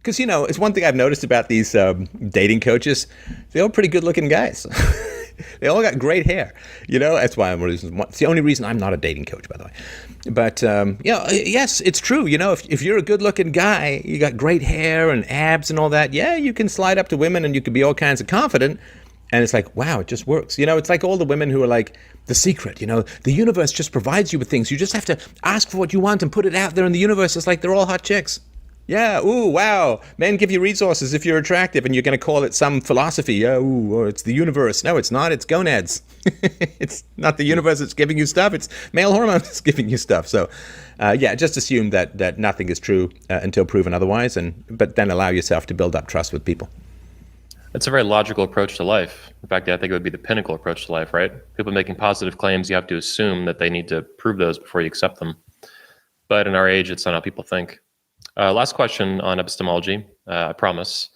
Because, it's one thing I've noticed about these dating coaches. They're all pretty good-looking guys. They all got great hair. That's why it's the only reason I'm not a dating coach, by the way. But, yes, it's true. If you're a good-looking guy, you got great hair and abs and all that, yeah, you can slide up to women and you can be all kinds of confident. And it's like, wow, it just works. It's like all the women who are like, the secret, the universe just provides you with things. You just have to ask for what you want and put it out there in the universe. It's like they're all hot chicks. Yeah, ooh, wow. Men give you resources if you're attractive, and you're going to call it some philosophy. Yeah, ooh, or it's the universe. No, it's not. It's gonads. It's not the universe that's giving you stuff. It's male hormones that's giving you stuff. So, just assume that nothing is true until proven otherwise, but then allow yourself to build up trust with people. It's a very logical approach to life. In fact, I think it would be the pinnacle approach to life, right? People making positive claims, you have to assume that they need to prove those before you accept them. But in our age, it's not how people think. Last question on epistemology, I promise.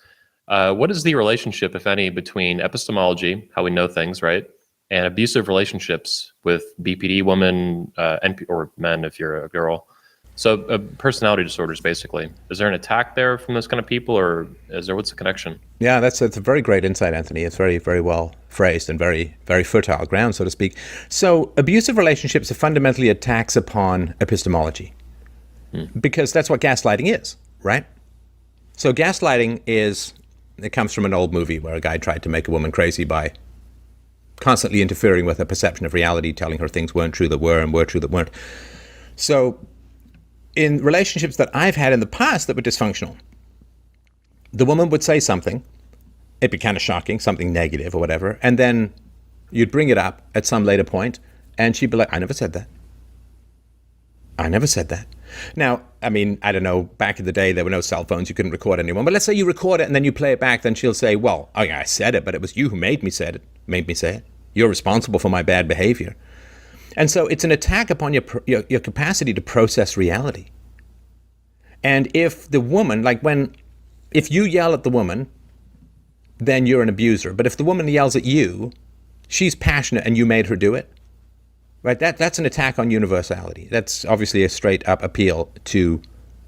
What is the relationship, if any, between epistemology, how we know things, right, and abusive relationships with BPD women or men if you're a girl? So personality disorders, basically. Is there an attack there from those kind of people, or what's the connection? Yeah, that's a very great insight, Anthony. It's very, very well phrased and very, very fertile ground, so to speak. So abusive relationships are fundamentally attacks upon epistemology. Because that's what gaslighting is, right? So gaslighting it comes from an old movie where a guy tried to make a woman crazy by constantly interfering with her perception of reality, telling her things weren't true that were and were true that weren't. So in relationships that I've had in the past that were dysfunctional, the woman would say something, it'd be kind of shocking, something negative or whatever, and then you'd bring it up at some later point, and she'd be like, I never said that. I never said that. Now, I mean, I don't know, back in the day, there were no cell phones, you couldn't record anyone. But let's say you record it and then you play it back, then she'll say, well, oh yeah, I said it, but it was you who made me say it. You're responsible for my bad behavior. And so it's an attack upon your capacity to process reality. And if the woman, if you yell at the woman, then you're an abuser. But if the woman yells at you, she's passionate and you made her do it. Right, that's an attack on universality. That's obviously a straight up appeal to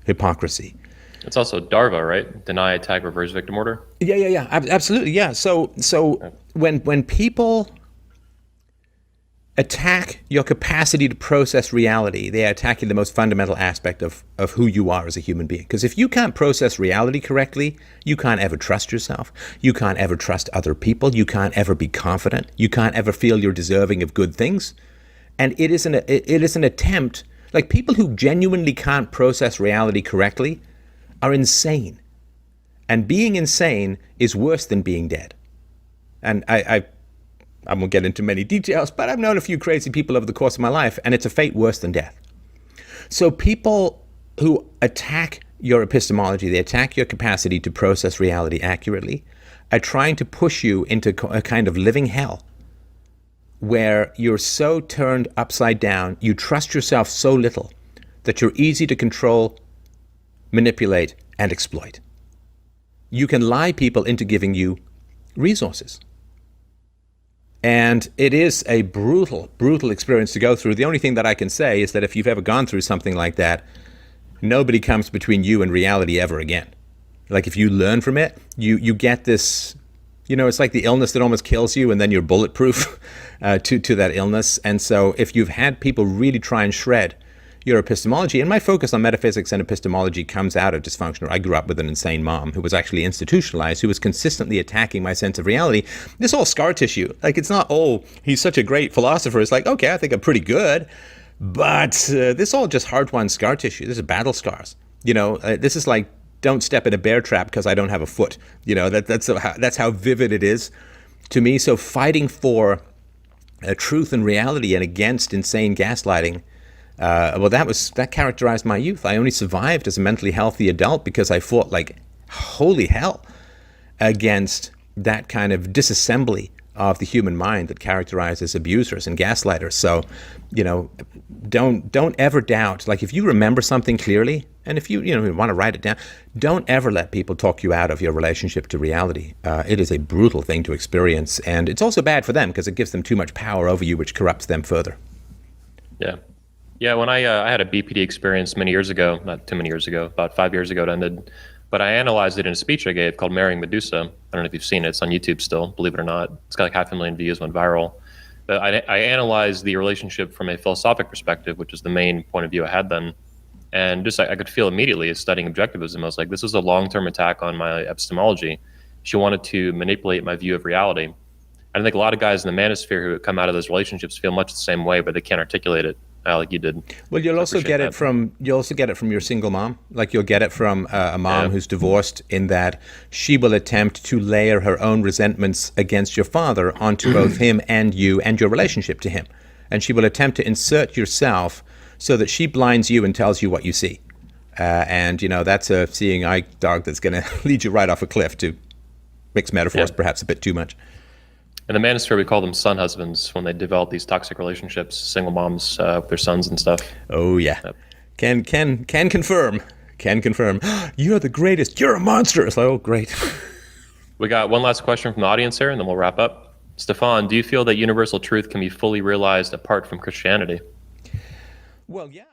hypocrisy. It's also DARVA, right? Deny, attack, reverse victim order. Yeah, absolutely, yeah. So when people attack your capacity to process reality, they are attacking the most fundamental aspect of who you are as a human being. Because if you can't process reality correctly, you can't ever trust yourself. You can't ever trust other people. You can't ever be confident. You can't ever feel you're deserving of good things. And it is an attempt, like people who genuinely can't process reality correctly are insane. And being insane is worse than being dead. And I won't get into many details, but I've known a few crazy people over the course of my life, and it's a fate worse than death. So people who attack your epistemology, they attack your capacity to process reality accurately, are trying to push you into a kind of living hell, where you're so turned upside down, you trust yourself so little that you're easy to control, manipulate, and exploit. You can lie people into giving you resources. And it is a brutal, brutal experience to go through. The only thing that I can say is that if you've ever gone through something like that, nobody comes between you and reality ever again. Like if you learn from it, you get this, it's like the illness that almost kills you and then you're bulletproof to that illness. And so if you've had people really try and shred your epistemology, and my focus on metaphysics and epistemology comes out of dysfunctional. I grew up with an insane mom who was actually institutionalized, who was consistently attacking my sense of reality. This all scar tissue. Like it's not, oh, he's such a great philosopher. It's like, okay, I think I'm pretty good. But this all just hard-won scar tissue. This is battle scars. This is like, don't step in a bear trap because I don't have a foot. That's how vivid it is to me. So fighting for truth and reality and against insane gaslighting, that characterized my youth. I only survived as a mentally healthy adult because I fought like holy hell against that kind of disassembly of the human mind that characterizes abusers and gaslighters. So, don't ever doubt. Like if you remember something clearly, and if you want to write it down, don't ever let people talk you out of your relationship to reality. It is a brutal thing to experience, and it's also bad for them because it gives them too much power over you, which corrupts them further. Yeah. When I had a BPD experience many years ago, not too many years ago, about 5 years ago, it ended. But I analyzed it in a speech I gave called Marrying Medusa. I don't know if you've seen it. It's on YouTube still, believe it or not. It's got like 500,000 views, went viral. But I analyzed the relationship from a philosophic perspective, which is the main point of view I had then. And just I could feel immediately as studying objectivism, I was like, this is a long-term attack on my epistemology. She wanted to manipulate my view of reality. I think a lot of guys in the manosphere who come out of those relationships feel much the same way, but they can't articulate it like you did. Well, you'll also get it from your single mom. Like you'll get it from a mom who's divorced, in that she will attempt to layer her own resentments against your father onto both him and you and your relationship to him. And she will attempt to insert yourself so that she blinds you and tells you what you see. And, that's a seeing eye dog that's going to lead you right off a cliff, to mix metaphors perhaps a bit too much. In the manosphere, we call them son husbands when they develop these toxic relationships, single moms with their sons and stuff. Oh, yeah. Yep. Can confirm. Can confirm. You're the greatest. You're a monster. It's like, oh, great. We got one last question from the audience here, and then we'll wrap up. Stefan, do you feel that universal truth can be fully realized apart from Christianity? Well, yeah.